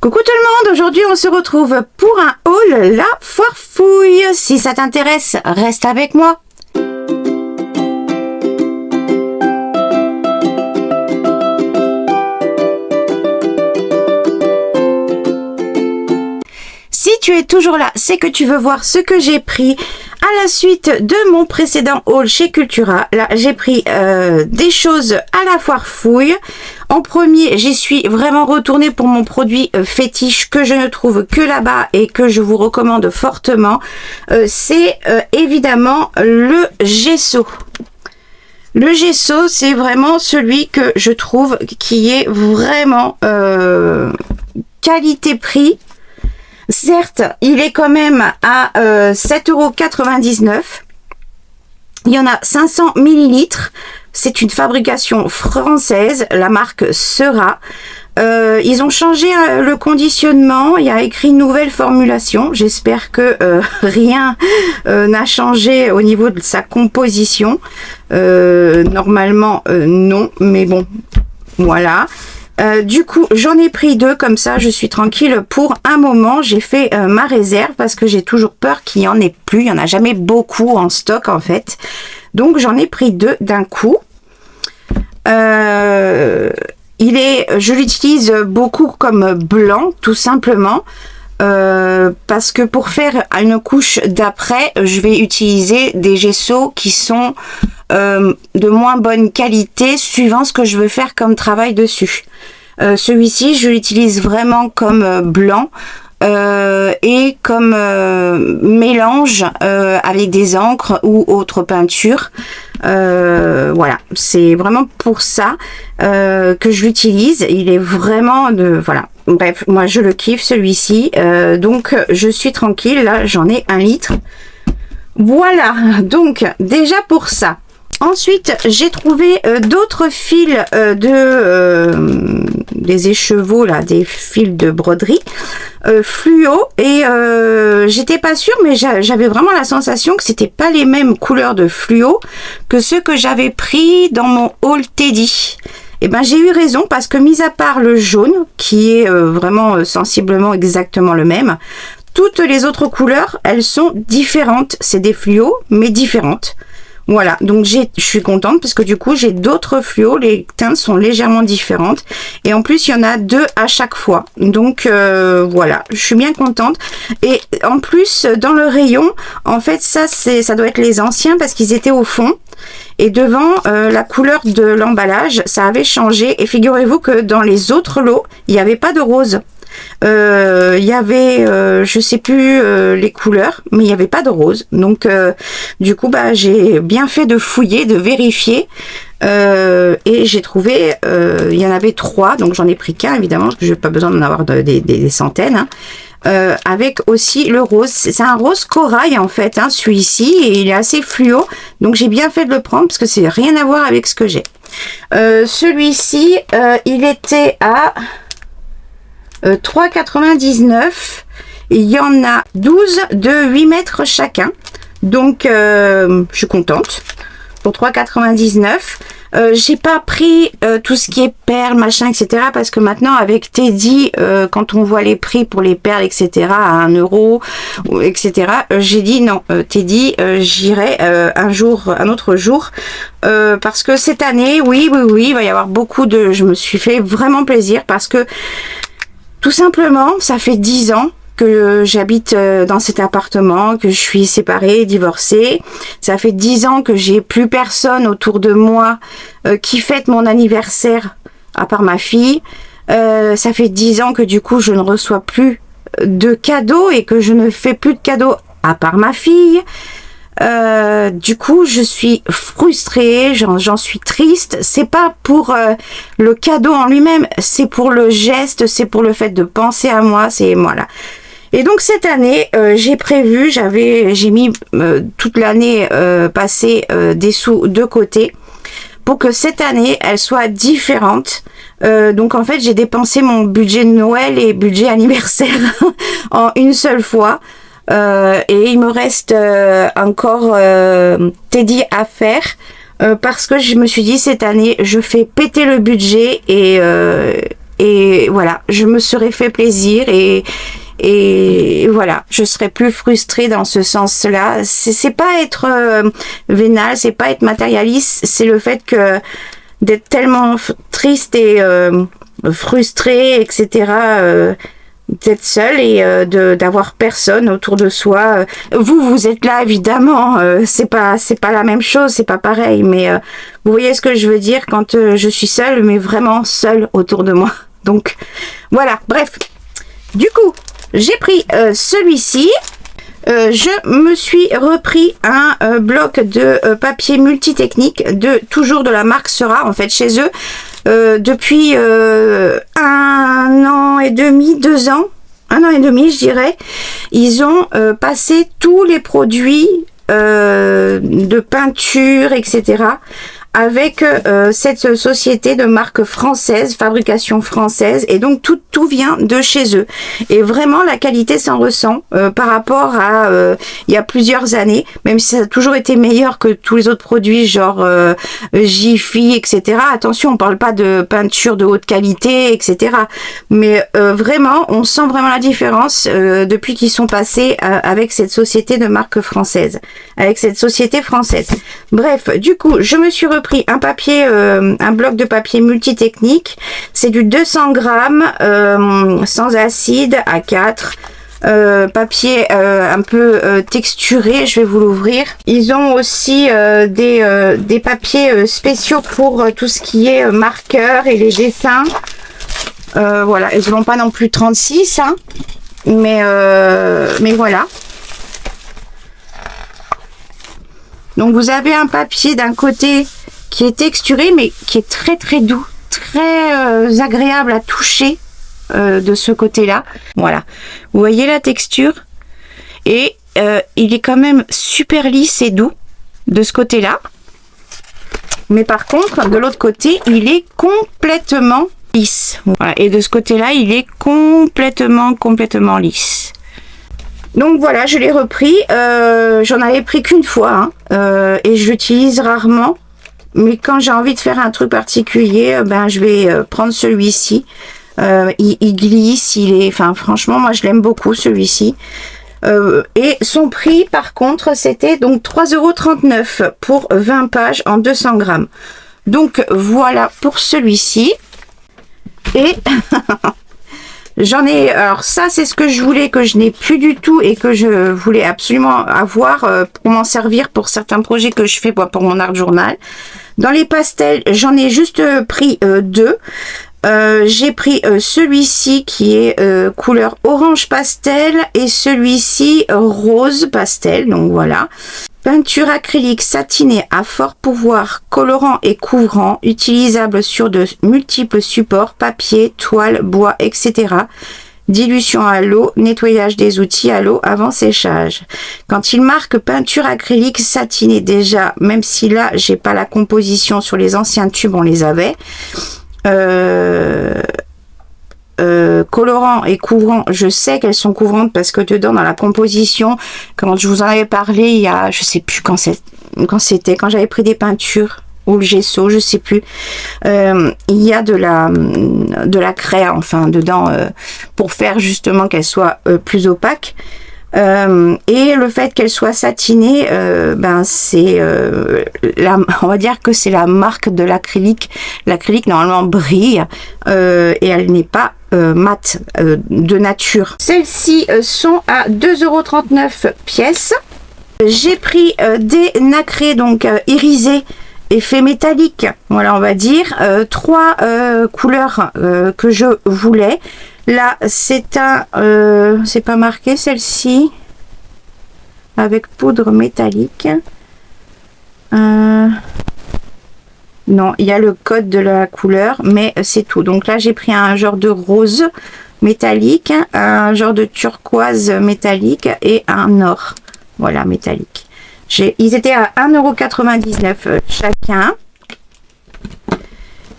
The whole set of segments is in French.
Coucou tout le monde, aujourd'hui on se retrouve pour un haul La Foire Fouille. Si ça t'intéresse, reste avec moi. Si tu es toujours là, c'est que tu veux voir ce que j'ai pris à la suite de mon précédent haul chez Cultura. Là, j'ai pris des choses à La Foire Fouille. En premier, j'y suis vraiment retournée pour mon produit fétiche que je ne trouve que là-bas et que je vous recommande fortement. C'est évidemment le gesso. Le gesso, c'est vraiment celui que je trouve qui est vraiment qualité-prix. Certes, il est quand même à 7,99 €. Il y en a 500 ml. C'est une fabrication française. La marque Sera. Ils ont changé le conditionnement. Il y a écrit nouvelle formulation. J'espère que rien n'a changé au niveau de sa composition. Normalement, non. Mais bon, voilà. Du coup, j'en ai pris deux, comme ça je suis tranquille pour un moment. J'ai fait ma réserve parce que j'ai toujours peur qu'il n'y en ait plus. Il n'y en a jamais beaucoup en stock en fait. Donc j'en ai pris deux d'un coup. Je l'utilise beaucoup comme blanc, tout simplement. Parce que pour faire une couche d'après, je vais utiliser des gessos qui sont de moins bonne qualité suivant ce que je veux faire comme travail dessus. Celui-ci, je l'utilise vraiment comme blanc et comme mélange avec des encres ou autres peintures. Voilà, c'est vraiment pour ça que je l'utilise. Il est vraiment voilà. Bref, moi je le kiffe celui-ci. Donc je suis tranquille, là j'en ai 1 litre. Voilà, donc déjà pour ça. Ensuite, j'ai trouvé d'autres fils des écheveaux, là, des fils de broderie fluo. Et j'étais pas sûre, mais j'avais vraiment la sensation que c'était pas les mêmes couleurs de fluo que ceux que j'avais pris dans mon haul Teddy. Et ben j'ai eu raison parce que mis à part le jaune, qui est vraiment sensiblement exactement le même, toutes les autres couleurs, elles sont différentes. C'est des fluos, mais différentes. Voilà, donc je suis contente parce que du coup j'ai d'autres fluos, les teintes sont légèrement différentes et en plus il y en a 2 à chaque fois, donc voilà, je suis bien contente. Et en plus dans le rayon, en fait ça doit être les anciens parce qu'ils étaient au fond et devant la couleur de l'emballage ça avait changé et figurez-vous que dans les autres lots il n'y avait pas de rose. Il y avait je sais plus les couleurs, mais il n'y avait pas de rose, donc du coup bah j'ai bien fait de fouiller, de vérifier et j'ai trouvé il y en avait 3, donc j'en ai pris qu'un évidemment parce que je n'ai pas besoin d'en avoir des centaines, hein. Avec aussi le rose, c'est un rose corail en fait, hein, celui-ci, et il est assez fluo, donc j'ai bien fait de le prendre parce que c'est rien à voir avec ce que j'ai. Celui-ci il était à 3,99 €. Il y en a 12 de 8 mètres chacun. Donc, je suis contente. Pour 3,99 €. J'ai pas pris tout ce qui est perles, machin, etc. Parce que maintenant, avec Teddy, quand on voit les prix pour les perles, etc., à 1 €, etc., j'ai dit non, Teddy, j'irai un autre jour. Parce que cette année, oui, il va y avoir beaucoup de... Je me suis fait vraiment plaisir parce que tout simplement, ça fait 10 ans que j'habite dans cet appartement, que je suis séparée, divorcée. Ça fait 10 ans que j'ai plus personne autour de moi qui fête mon anniversaire, à part ma fille. Ça fait 10 ans que du coup, je ne reçois plus de cadeaux et que je ne fais plus de cadeaux à part ma fille. Du coup je suis frustrée, j'en suis triste. C'est pas pour le cadeau en lui-même, c'est pour le geste, c'est pour le fait de penser à moi, c'est voilà. Et donc cette année j'ai prévu, j'ai mis toute l'année passée des sous de côté pour que cette année elle soit différente. Donc en fait j'ai dépensé mon budget de Noël et budget anniversaire en une seule fois. Et il me reste encore Teddy à faire parce que je me suis dit cette année je fais péter le budget et et voilà, je me serais fait plaisir et voilà, je serais plus frustrée dans ce sens-là. C'est pas être vénal, c'est pas être matérialiste, c'est le fait que d'être tellement triste et frustrée, etc., d'être seule et d'avoir personne autour de soi. Vous êtes là évidemment, c'est pas la même chose, c'est pas pareil, mais vous voyez ce que je veux dire quand je suis seule, mais vraiment seule autour de moi. Donc voilà, bref. Du coup, j'ai pris celui-ci. Je me suis repris un bloc de papier multitechnique toujours de la marque Sera, en fait, chez eux. Depuis 1 an et demi, 2 ans, 1 an et demi, je dirais, ils ont passé tous les produits de peinture, etc., avec cette société de marque française, fabrication française, et donc tout vient de chez eux. Et vraiment, la qualité s'en ressent par rapport à il y a plusieurs années, même si ça a toujours été meilleur que tous les autres produits, genre Jiffy, etc. Attention, on parle pas de peinture de haute qualité, etc. Mais vraiment, on sent vraiment la différence depuis qu'ils sont passés avec cette société de marque française, avec cette société française. Bref, du coup, je me suis repris un papier, un bloc de papier multitechnique. C'est du 200 grammes sans acide A4. Papier un peu texturé, je vais vous l'ouvrir. Ils ont aussi des papiers spéciaux pour tout ce qui est marqueur et les dessins. Voilà, ils n'ont pas non plus 36, hein, mais voilà. Donc vous avez un papier d'un côté qui est texturé, mais qui est très très doux, très agréable à toucher de ce côté-là. Voilà, vous voyez la texture, et il est quand même super lisse et doux de ce côté-là. Mais par contre, de l'autre côté, il est complètement lisse. Voilà, et de ce côté-là, il est complètement lisse. Donc voilà, je l'ai repris. J'en avais pris qu'une fois, hein, et je l'utilise rarement. Mais quand j'ai envie de faire un truc particulier, ben je vais prendre celui-ci. Il glisse, enfin franchement, moi je l'aime beaucoup celui-ci. Et son prix, par contre, c'était donc 3,39 € pour 20 pages en 200 grammes. Donc voilà pour celui-ci. Et j'en ai, alors ça c'est ce que je voulais, que je n'ai plus du tout et que je voulais absolument avoir pour m'en servir pour certains projets que je fais pour mon art journal. Dans les pastels, j'en ai juste pris 2. J'ai pris celui-ci qui est couleur orange pastel et celui-ci rose pastel, donc voilà. Peinture acrylique satinée à fort pouvoir, colorant et couvrant, utilisable sur de multiples supports, papier, toile, bois, etc. Dilution à l'eau, nettoyage des outils à l'eau avant séchage. Quand il marque peinture acrylique satinée, déjà, même si là, j'ai pas la composition, sur les anciens tubes, on les avait. Colorant et couvrant, je sais qu'elles sont couvrantes parce que dedans, dans la composition, quand je vous en avais parlé, il y a, je sais plus quand c'était, quand j'avais pris des peintures ou le gesso, je sais plus, il y a de la craie, enfin, dedans, pour faire justement qu'elle soit plus opaque. Et le fait qu'elle soit satinée, ben c'est on va dire que c'est la marque de l'acrylique. L'acrylique normalement brille et elle n'est pas mate de nature. Celles-ci sont à 2,39 € pièce. J'ai pris des nacrés donc irisés, effet métallique, voilà, on va dire 3 couleurs que je voulais. Là, c'est c'est pas marqué, celle-ci, avec poudre métallique. Non, il y a le code de la couleur, mais c'est tout. Donc là, j'ai pris un genre de rose métallique, un genre de turquoise métallique et un or, voilà, métallique. Ils étaient à 1,99 € chacun.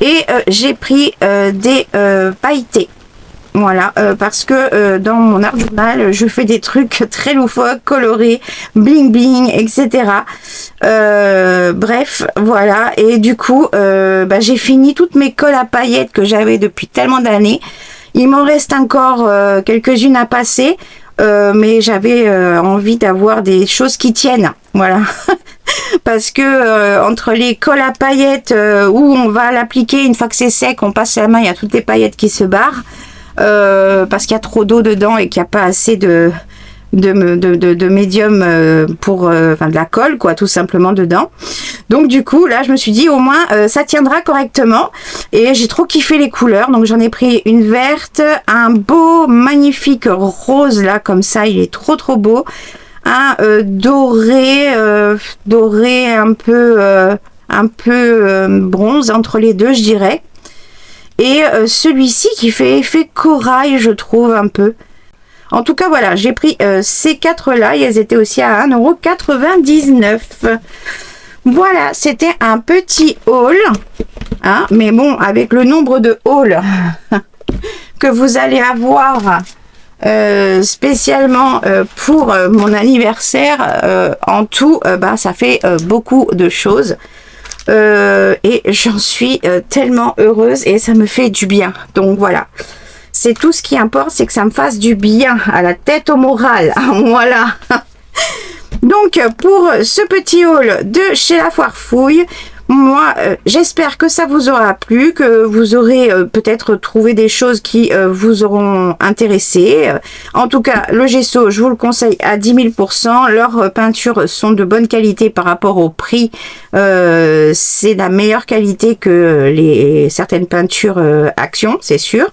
Et j'ai pris des pailletés. Voilà, parce que dans mon art journal, je fais des trucs très loufoques, colorés, bling bling, etc. Bref, voilà. Et du coup, j'ai fini toutes mes colles à paillettes que j'avais depuis tellement d'années. Il m'en reste encore quelques-unes à passer, mais j'avais envie d'avoir des choses qui tiennent. Voilà. Parce que entre les colles à paillettes où on va l'appliquer, une fois que c'est sec, on passe la main, il y a toutes les paillettes qui se barrent. Parce qu'il y a trop d'eau dedans et qu'il n'y a pas assez de médium pour de la colle, quoi, tout simplement dedans. Donc du coup là je me suis dit au moins ça tiendra correctement, et j'ai trop kiffé les couleurs, donc j'en ai pris une verte, un beau magnifique rose là comme ça, il est trop beau, un doré un peu bronze entre les deux, je dirais. Et celui-ci qui fait effet corail, je trouve, un peu. En tout cas, voilà, j'ai pris ces 4-là et elles étaient aussi à 1,99 €. Voilà, c'était un petit haul. Hein, mais bon, avec le nombre de hauls que vous allez avoir spécialement pour mon anniversaire, en tout, ça fait beaucoup de choses. Et j'en suis tellement heureuse et ça me fait du bien. Donc voilà, c'est tout ce qui importe, c'est que ça me fasse du bien à la tête, au moral. Voilà. Donc pour ce petit haul de chez La Foire Fouille, moi j'espère que ça vous aura plu, que vous aurez peut-être trouvé des choses qui vous auront intéressé. En tout cas, le gesso, je vous le conseille à 10 000 %. Leurs peintures sont de bonne qualité par rapport au prix. C'est la meilleure qualité que certaines peintures Action, c'est sûr.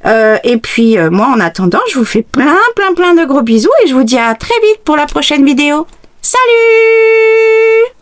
Et puis moi en attendant, je vous fais plein de gros bisous et je vous dis à très vite pour la prochaine vidéo. Salut!